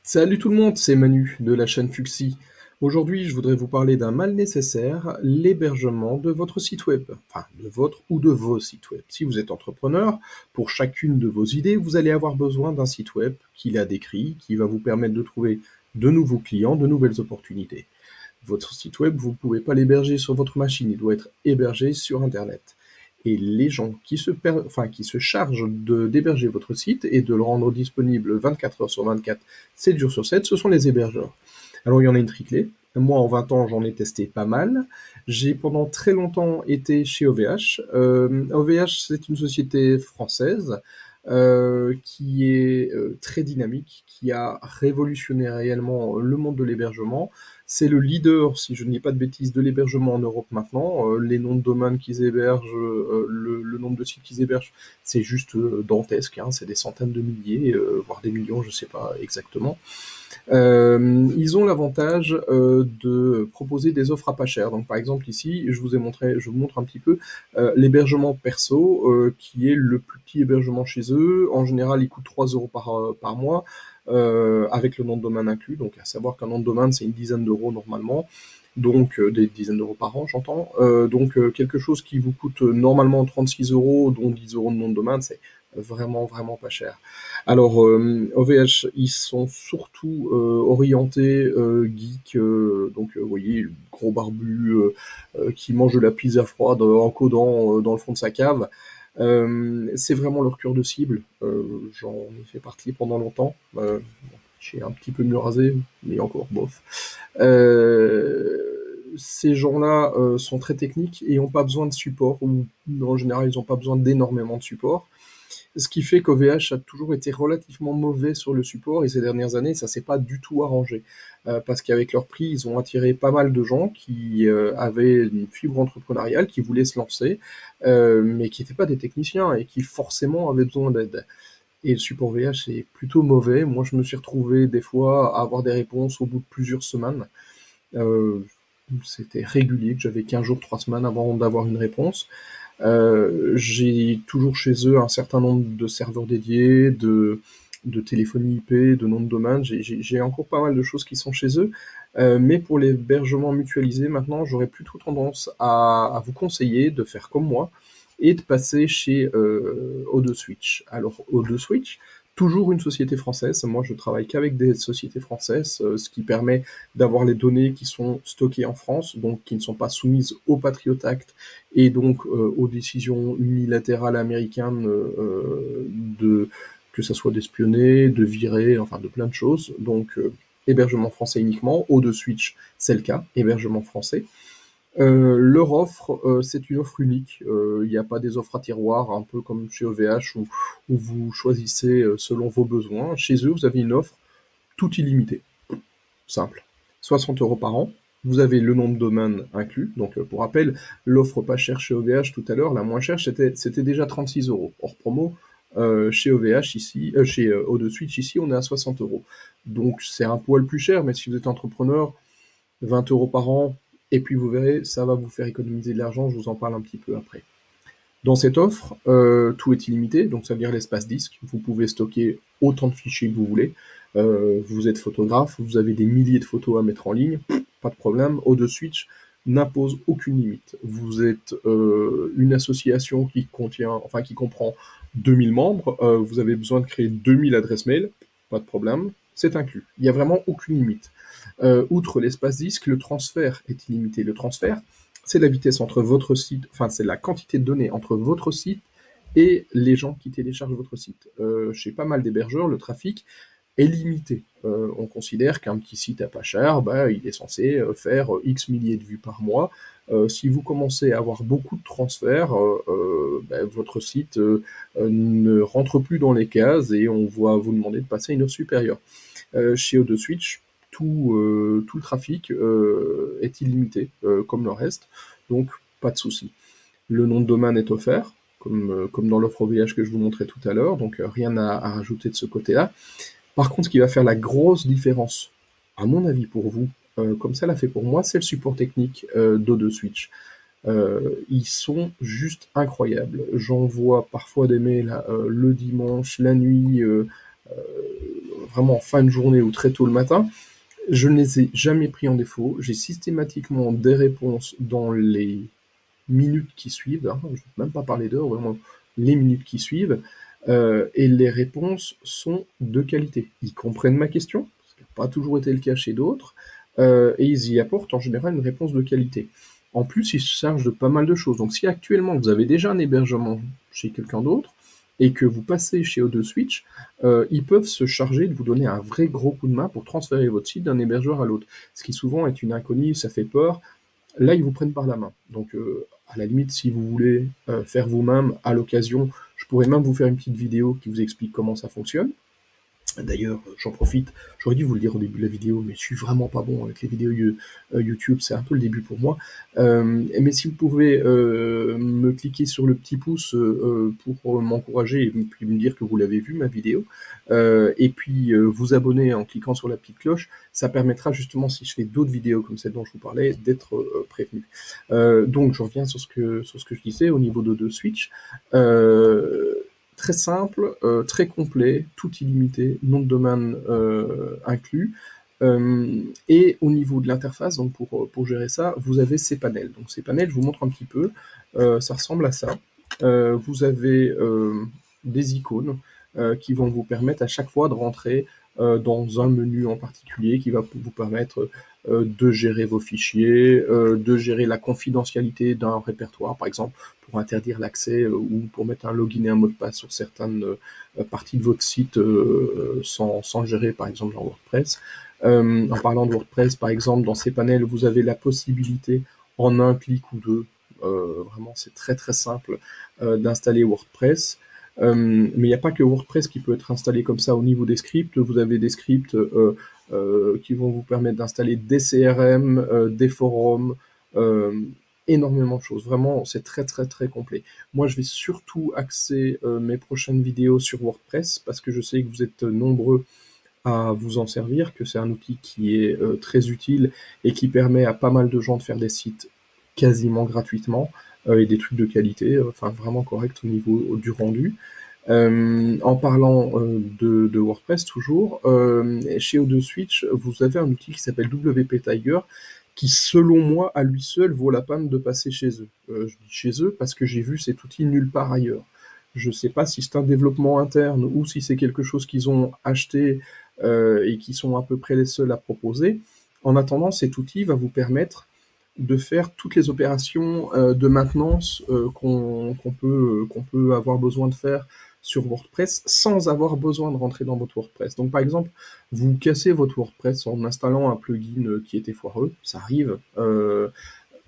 Salut tout le monde, c'est Manu de la chaîne Fuxi. Aujourd'hui, je voudrais vous parler d'un mal nécessaire, l'hébergement de votre site web. Enfin, de votre ou de vos sites web. Si vous êtes entrepreneur, pour chacune de vos idées, vous allez avoir besoin d'un site web qui l'a décrit, qui va vous permettre de trouver de nouveaux clients, de nouvelles opportunités. Votre site web, vous ne pouvez pas l'héberger sur votre machine, il doit être hébergé sur Internet. Et les gens qui se chargent d'héberger votre site et de le rendre disponible 24 heures sur 24, 7 jours sur 7, ce sont les hébergeurs. Alors il y en a une triclée. Moi, en 20 ans, j'en ai testé pas mal. J'ai pendant très longtemps été chez OVH. OVH, c'est une société française qui est très dynamique, qui a révolutionné réellement le monde de l'hébergement. C'est le leader, si je ne dis pas de bêtises, de l'hébergement en Europe maintenant. Les noms de domaines qu'ils hébergent, le nombre de sites qu'ils hébergent, c'est juste dantesque, hein. C'est des centaines de milliers, voire des millions, je ne sais pas exactement. Ils ont l'avantage de proposer des offres à pas cher. Donc par exemple ici, je vous montre un petit peu l'hébergement perso, qui est le plus petit hébergement chez eux. En général, il coûte 3 euros par mois, avec le nom de domaine inclus. Donc à savoir qu'un nom de domaine, c'est une dizaine d'euros normalement. Donc des dizaines d'euros par an, j'entends. Quelque chose qui vous coûte normalement 36 euros, dont 10 euros de nom de domaine, c'est vraiment, vraiment pas cher. Alors, OVH, ils sont surtout orientés geek, vous voyez, gros barbu qui mange de la pizza froide en codant dans le fond de sa cave. C'est vraiment leur cœur de cible. J'en ai fait partie pendant longtemps. J'ai un petit peu mieux rasé, mais encore bof. Ces gens-là sont très techniques et n'ont pas besoin de support, ou en général, ils n'ont pas besoin d'énormément de support. Ce qui fait qu'OVH a toujours été relativement mauvais sur le support et ces dernières années, ça s'est pas du tout arrangé. Parce qu'avec leur prix, ils ont attiré pas mal de gens qui avaient une fibre entrepreneuriale, qui voulaient se lancer, mais qui n'étaient pas des techniciens et qui forcément avaient besoin d'aide. Et le support VH est plutôt mauvais. Moi, je me suis retrouvé des fois à avoir des réponses au bout de plusieurs semaines. Euh, C'était régulier, que j'avais 15 jours, 3 semaines avant d'avoir une réponse. J'ai toujours chez eux un certain nombre de serveurs dédiés, de téléphonie IP, de noms de domaine. J'ai encore pas mal de choses qui sont chez eux. Mais pour l'hébergement mutualisé, maintenant, j'aurais plutôt tendance à vous conseiller de faire comme moi et de passer chez O2Switch. Alors, O2Switch, toujours une société française. Moi, je travaille qu'avec des sociétés françaises, ce qui permet d'avoir les données qui sont stockées en France, donc qui ne sont pas soumises au Patriot Act et donc aux décisions unilatérales américaines que ça soit d'espionner, de virer, enfin de plein de choses. Donc hébergement français uniquement. O2Switch, c'est le cas, hébergement français. Leur offre, c'est une offre unique. Il n'y a pas des offres à tiroir, un peu comme chez OVH où vous choisissez selon vos besoins. Chez eux, vous avez une offre tout illimitée. Simple. 60 euros par an. Vous avez le nom de domaine inclus. Donc, pour rappel, l'offre pas chère chez OVH tout à l'heure, la moins chère, c'était déjà 36 euros. Hors promo, chez OVH ici, chez O2Switch ici, on est à 60 euros. Donc, c'est un poil plus cher, mais si vous êtes entrepreneur, 20 euros par an, et puis vous verrez, ça va vous faire économiser de l'argent. Je vous en parle un petit peu après. Dans cette offre, tout est illimité, donc ça veut dire l'espace disque. Vous pouvez stocker autant de fichiers que vous voulez. Vous êtes photographe, vous avez des milliers de photos à mettre en ligne, pas de problème. O2Switch n'impose aucune limite. Vous êtes une association qui comprend 2000 membres, vous avez besoin de créer 2000 adresses mail, pas de problème, c'est inclus. Il n'y a vraiment aucune limite. Outre l'espace disque, le transfert est illimité. Le transfert, c'est la vitesse entre votre site, enfin c'est la quantité de données entre votre site et les gens qui téléchargent votre site. Chez pas mal d'hébergeurs, le trafic est limité. On considère qu'un petit site à pas cher, bah, il est censé faire X milliers de vues par mois. Si vous commencez à avoir beaucoup de transferts, bah, votre site ne rentre plus dans les cases et on va vous demander de passer à une offre supérieure. Chez O2Switch, tout le trafic est illimité, comme le reste, donc pas de souci. Le nom de domaine est offert, comme dans l'offre OVH que je vous montrais tout à l'heure, donc rien à rajouter de ce côté-là. Par contre, ce qui va faire la grosse différence, à mon avis pour vous, comme ça l'a fait pour moi, c'est le support technique d'O2Switch. Ils sont juste incroyables. J'envoie parfois des mails le dimanche, la nuit, vraiment en fin de journée ou très tôt le matin, je ne les ai jamais pris en défaut. J'ai systématiquement des réponses dans les minutes qui suivent, hein, je ne vais même pas parler d'heures, vraiment les minutes qui suivent, et les réponses sont de qualité. Ils comprennent ma question, ce qui n'a pas toujours été le cas chez d'autres, et ils y apportent en général une réponse de qualité. En plus, ils se chargent de pas mal de choses. Donc si actuellement vous avez déjà un hébergement chez quelqu'un d'autre, et que vous passez chez O2 Switch, ils peuvent se charger de vous donner un vrai gros coup de main pour transférer votre site d'un hébergeur à l'autre. Ce qui souvent est une inconnue, ça fait peur. Là, ils vous prennent par la main. Donc, à la limite, si vous voulez faire vous-même, à l'occasion, je pourrais même vous faire une petite vidéo qui vous explique comment ça fonctionne. D'ailleurs, j'en profite, j'aurais dû vous le dire au début de la vidéo, mais je suis vraiment pas bon avec les vidéos YouTube, c'est un peu le début pour moi. Mais si vous pouvez me cliquer sur le petit pouce pour m'encourager et puis me dire que vous l'avez vu, ma vidéo, et puis vous abonner en cliquant sur la petite cloche, ça permettra justement, si je fais d'autres vidéos comme celle dont je vous parlais, d'être prévenu. Donc, je reviens sur ce que je disais au niveau de Switch. Très simple, très complet, tout illimité, nom de domaine inclus. Et au niveau de l'interface, donc pour gérer ça, vous avez ces panels. Donc ces panels, je vous montre un petit peu, ça ressemble à ça. Vous avez des icônes qui vont vous permettre à chaque fois de rentrer dans un menu en particulier qui va vous permettre de gérer vos fichiers, de gérer la confidentialité d'un répertoire, par exemple, pour interdire l'accès ou pour mettre un login et un mot de passe sur certaines parties de votre site sans le gérer, par exemple, dans WordPress. En parlant de WordPress, par exemple, dans ces panels, vous avez la possibilité, en un clic ou deux, vraiment c'est très très simple, d'installer WordPress. Mais il n'y a pas que WordPress qui peut être installé comme ça au niveau des scripts. Vous avez des scripts qui vont vous permettre d'installer des CRM, des forums, énormément de choses. Vraiment, c'est très très très complet. Moi, je vais surtout axer mes prochaines vidéos sur WordPress parce que je sais que vous êtes nombreux à vous en servir, que c'est un outil qui est très utile et qui permet à pas mal de gens de faire des sites quasiment gratuitement et des trucs de qualité, enfin vraiment correct au niveau du rendu. En parlant de WordPress toujours, chez O2 Switch, vous avez un outil qui s'appelle WP Tiger, qui selon moi, à lui seul, vaut la peine de passer chez eux. Je dis chez eux parce que j'ai vu cet outil nulle part ailleurs. Je ne sais pas si c'est un développement interne ou si c'est quelque chose qu'ils ont acheté et qui sont à peu près les seuls à proposer. En attendant, cet outil va vous permettre de faire toutes les opérations de maintenance qu'on peut avoir besoin de faire sur WordPress sans avoir besoin de rentrer dans votre WordPress. Donc par exemple, vous cassez votre WordPress en installant un plugin qui était foireux, ça arrive,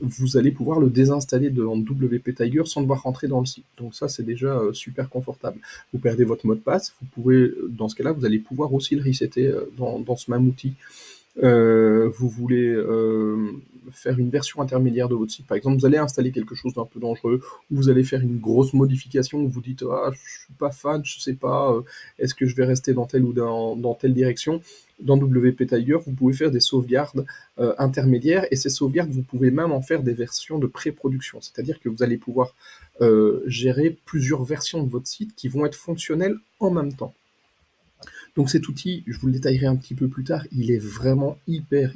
vous allez pouvoir le désinstaller dans WP Tiger sans devoir rentrer dans le site. Donc ça, c'est déjà super confortable. Vous perdez votre mot de passe, vous pouvez, dans ce cas-là, vous allez pouvoir aussi le resetter dans ce même outil. Vous voulez faire une version intermédiaire de votre site, par exemple, vous allez installer quelque chose d'un peu dangereux, ou vous allez faire une grosse modification, où vous dites ah, je suis pas fan, je sais pas, est-ce que je vais rester dans telle ou dans telle direction. Dans WP Tiger, vous pouvez faire des sauvegardes intermédiaires, et ces sauvegardes, vous pouvez même en faire des versions de pré-production, c'est-à-dire que vous allez pouvoir gérer plusieurs versions de votre site qui vont être fonctionnelles en même temps. Donc cet outil, je vous le détaillerai un petit peu plus tard, il est vraiment hyper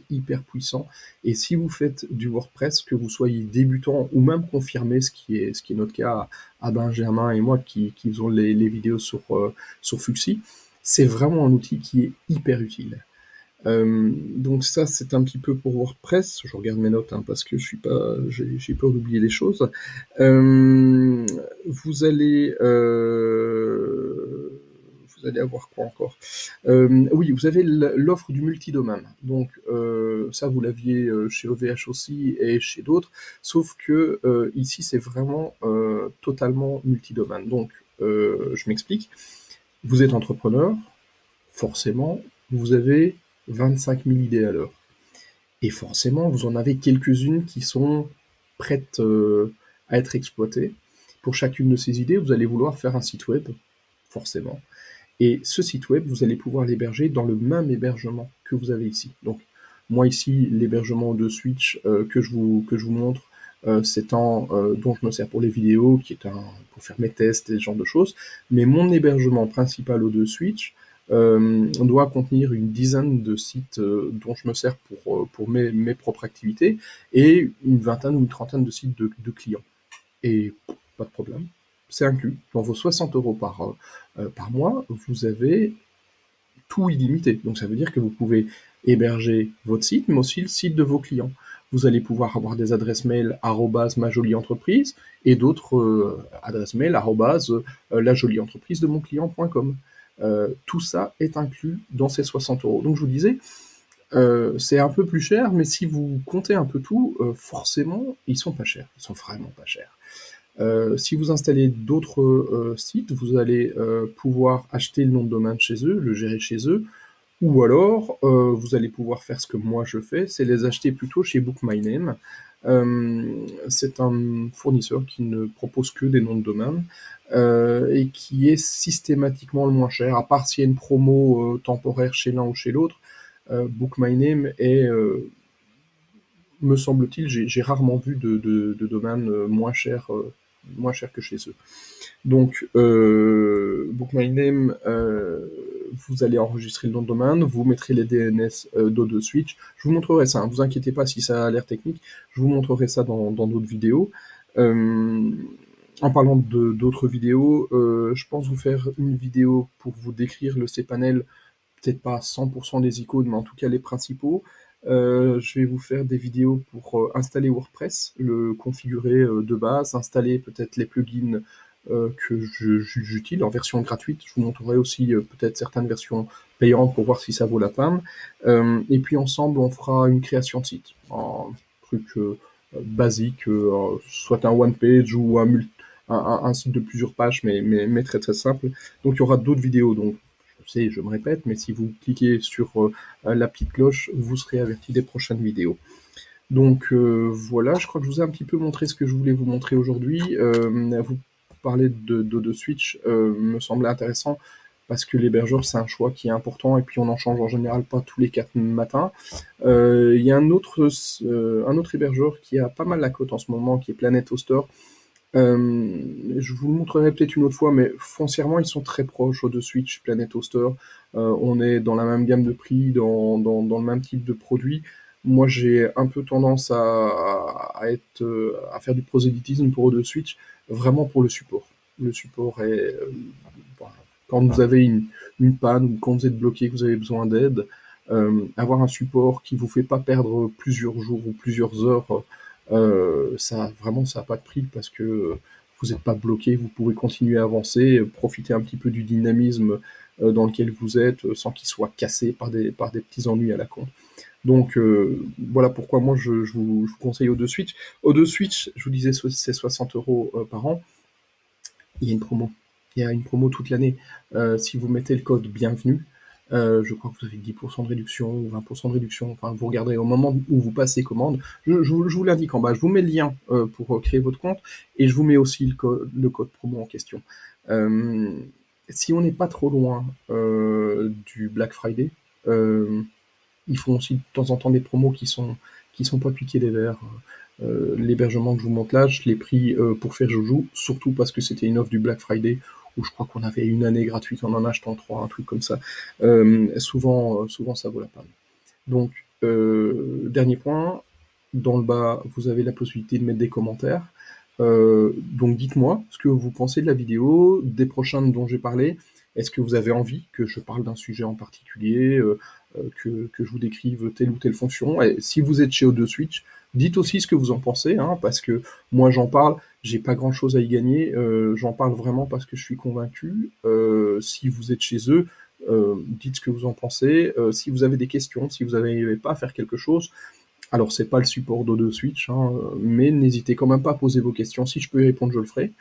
puissant. Et si vous faites du WordPress, que vous soyez débutant ou même confirmé, ce qui est notre cas à Benjamin et moi qui faisons les vidéos sur Fuxi, c'est vraiment un outil qui est hyper utile. Donc ça, c'est un petit peu pour WordPress. Je regarde mes notes parce que j'ai peur d'oublier des choses. Vous allez avoir quoi encore? Oui, vous avez l'offre du multidomaine. Donc ça, vous l'aviez chez OVH aussi et chez d'autres, sauf que ici, c'est vraiment totalement multidomaine. Donc, je m'explique. Vous êtes entrepreneur, forcément, vous avez 25 000 idées à l'heure. Et forcément, vous en avez quelques-unes qui sont prêtes à être exploitées. Pour chacune de ces idées, vous allez vouloir faire un site web, forcément. Et ce site web, vous allez pouvoir l'héberger dans le même hébergement que vous avez ici. Donc, moi ici, l'hébergement de Switch que je vous montre, c'est un dont je me sers pour les vidéos, qui est pour faire mes tests et ce genre de choses. Mais mon hébergement principal de Switch, doit contenir une dizaine de sites dont je me sers pour mes propres activités, et une vingtaine ou une trentaine de sites de clients. Et pas de problème, c'est inclus. Dans vos 60 € par mois, vous avez tout illimité. Donc ça veut dire que vous pouvez héberger votre site, mais aussi le site de vos clients. Vous allez pouvoir avoir des adresses mail @majolieentreprise et d'autres adresses mail @lajolieentreprise de mon client.com. Tout ça est inclus dans ces 60 €. Donc je vous disais, c'est un peu plus cher, mais si vous comptez un peu tout, forcément, ils sont pas chers. Ils sont vraiment pas chers. Si vous installez d'autres sites, vous allez pouvoir acheter le nom de domaine chez eux, le gérer chez eux, ou alors vous allez pouvoir faire ce que moi je fais, c'est les acheter plutôt chez BookMyName. C'est un fournisseur qui ne propose que des noms de domaine et qui est systématiquement le moins cher, à part s'il y a une promo temporaire chez l'un ou chez l'autre. BookMyName est, me semble-t-il, j'ai rarement vu de domaine moins cher que chez eux. Donc, BookMyName, vous allez enregistrer le nom de domaine, vous mettrez les DNS d'O2Switch. Je vous montrerai ça, hein, vous inquiétez pas si ça a l'air technique, je vous montrerai ça dans d'autres vidéos. En parlant d'autres vidéos, je pense vous faire une vidéo pour vous décrire le cPanel, peut-être pas 100% des icônes, mais en tout cas les principaux. Je vais vous faire des vidéos pour installer WordPress, le configurer de base, installer peut-être les plugins que j'utilise en version gratuite. Je vous montrerai aussi peut-être certaines versions payantes pour voir si ça vaut la peine. Et puis ensemble, on fera une création de site. Un truc basique, soit un one page ou un site de plusieurs pages, mais très très simple. Donc il y aura d'autres vidéos. Donc je me répète, mais si vous cliquez sur la petite cloche, vous serez averti des prochaines vidéos. Donc voilà, je crois que je vous ai un petit peu montré ce que je voulais vous montrer aujourd'hui. Vous parler de Switch me semblait intéressant parce que l'hébergeur, c'est un choix qui est important et puis on en change en général pas tous les 4 matins. Il y a un autre hébergeur qui a pas mal la cote en ce moment, qui est Planet Hoster. Je vous le montrerai peut-être une autre fois, mais foncièrement, ils sont très proches de Switch, Planet Hoster. On est dans la même gamme de prix, dans le même type de produit. Moi, j'ai un peu tendance à faire du prosélytisme pour O2Switch, vraiment pour le support. Le support est... quand vous avez une panne ou quand vous êtes bloqué, que vous avez besoin d'aide, avoir un support qui vous fait pas perdre plusieurs jours ou plusieurs heures, ça n'a pas de prix parce que vous n'êtes pas bloqué, vous pouvez continuer à avancer, profiter un petit peu du dynamisme dans lequel vous êtes sans qu'il soit cassé par des petits ennuis à la con. Donc voilà pourquoi moi je vous conseille O2Switch. O2Switch, je vous disais, c'est 60 € par an. Il y a une promo. Il y a une promo toute l'année. Si vous mettez le code bienvenue, je crois que vous avez 10% de réduction ou 20% de réduction. Enfin, vous regardez au moment où vous passez commande. Je vous l'indique en bas. Je vous mets le lien pour créer votre compte et je vous mets aussi le code promo en question. Si on n'est pas trop loin du Black Friday, ils font aussi de temps en temps des promos qui sont pas piqués des verres. L'hébergement que je vous montre là, je l'ai pris pour faire joujou, surtout parce que c'était une offre du Black Friday où je crois qu'on avait une année gratuite en achetant 3, un truc comme ça. Souvent, ça vaut la peine. Donc, dernier point, dans le bas, vous avez la possibilité de mettre des commentaires. Donc dites-moi ce que vous pensez de la vidéo, des prochaines dont j'ai parlé. Est-ce que vous avez envie que je parle d'un sujet en particulier, que je vous décrive telle ou telle fonction? Et si vous êtes chez O2Switch, dites aussi ce que vous en pensez, hein, parce que moi j'en parle, j'ai pas grand chose à y gagner, j'en parle vraiment parce que je suis convaincu. Si vous êtes chez eux, dites ce que vous en pensez. Si vous avez des questions, si vous n'arrivez pas à faire quelque chose, alors c'est pas le support d'O2Switch, hein, mais n'hésitez quand même pas à poser vos questions. Si je peux y répondre, je le ferai.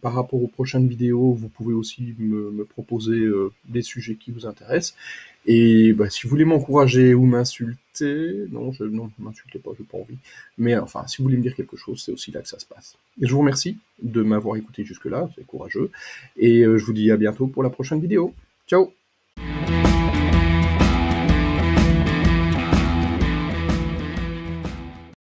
Par rapport aux prochaines vidéos, vous pouvez aussi me proposer des sujets qui vous intéressent. Et bah, si vous voulez m'encourager ou m'insulter, non, m'insultez pas, j'ai pas envie. Mais enfin, si vous voulez me dire quelque chose, c'est aussi là que ça se passe. Et je vous remercie de m'avoir écouté jusque-là, c'est courageux. Et je vous dis à bientôt pour la prochaine vidéo. Ciao!